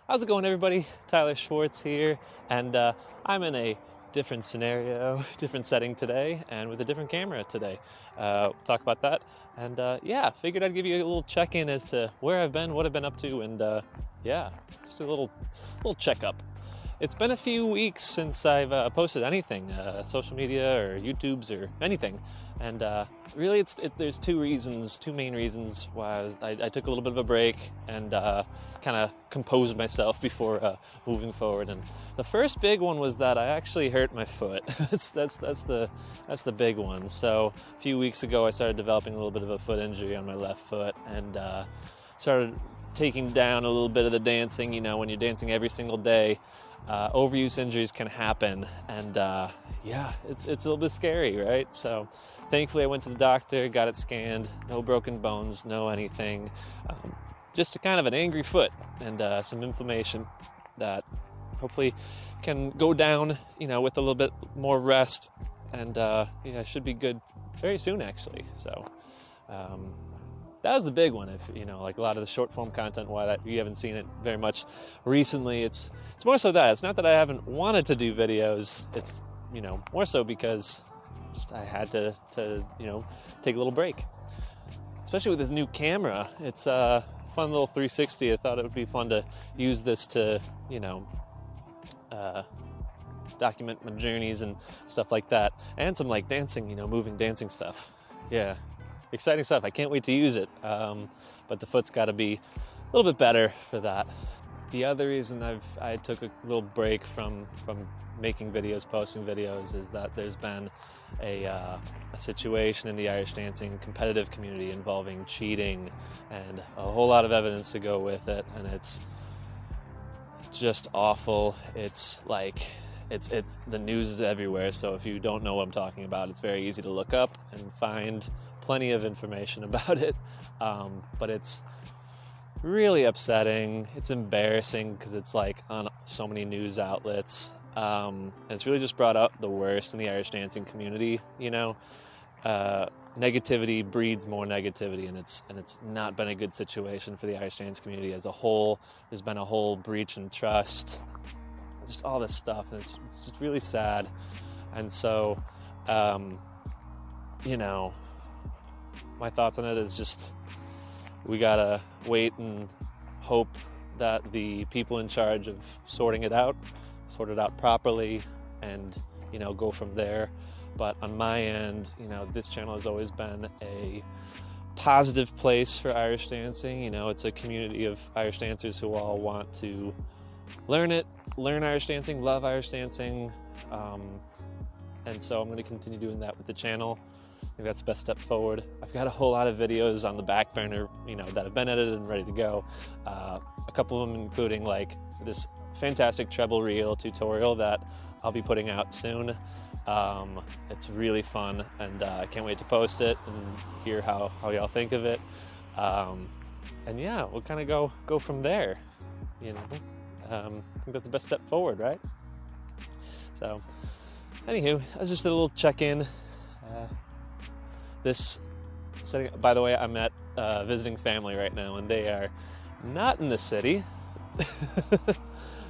How's it going, everybody? Tyler Schwartz here, and I'm in a different scenario, different setting today, and with a different camera today. We'll talk about that, and yeah, figured I'd give you a little check-in as to where I've been, what I've been up to, and yeah, just a little checkup. It's been a few weeks since I've posted anything, social media or YouTubes or anything, and really there's two main reasons why I took a little bit of a break and kind of composed myself before moving forward. And the first big one was that I actually hurt my foot. that's the big one. So a few weeks ago I started developing a little bit of a foot injury on my left foot, and started taking down a little bit of the dancing. You know, when you're dancing every single day, overuse injuries can happen, and yeah, it's a little bit scary, right? So thankfully I went to the doctor, got it scanned, no broken bones, no anything, just a kind of an angry foot and some inflammation that hopefully can go down, you know, with a little bit more rest, and yeah, should be good very soon, actually. So that was the big one. If you know, like a lot of the short form content, why that you haven't seen it very much recently, it's more so that it's not that I haven't wanted to do videos. It's, you know, more so because just I had to you know, take a little break, especially with this new camera. It's a fun little 360. I thought it would be fun to use this to, you know, document my journeys and stuff like that, and some like dancing, you know, moving dancing stuff. Yeah, exciting stuff. I can't wait to use it, but the foot's got to be a little bit better for that. The other reason I took a little break from making videos, posting videos, is that there's been a situation in the Irish dancing competitive community involving cheating and a whole lot of evidence to go with it, and it's just awful. It's like it's the news is everywhere, so if you don't know what I'm talking about, it's very easy to look up and find plenty of information about it, but it's really upsetting. It's embarrassing because it's like on so many news outlets. And it's really just brought up the worst in the Irish dancing community. You know, negativity breeds more negativity, and it's not been a good situation for the Irish dance community as a whole. There's been a whole breach in trust, just all this stuff, and it's just really sad. And so, you know, my thoughts on it is just, we gotta wait and hope that the people in charge of sort it out properly, and, you know, go from there. But on my end, you know, this channel has always been a positive place for Irish dancing. You know, it's a community of Irish dancers who all want to learn Irish dancing, love Irish dancing, and so I'm going to continue doing that with the channel. I think that's the best step forward. I've got a whole lot of videos on the back burner, you know, that have been edited and ready to go. A couple of them including like this fantastic treble reel tutorial that I'll be putting out soon. It's really fun, and I can't wait to post it and hear how y'all think of it. And yeah, we'll kind of go from there, you know. I think that's the best step forward, right? So anywho, that's just a little check-in. This setting, by the way, I'm at visiting family right now, and they are not in the city.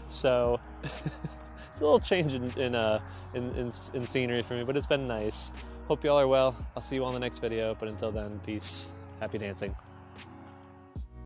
So it's a little change in scenery for me, but it's been nice. Hope y'all are well. I'll see you all in the next video, but until then, peace. Happy dancing.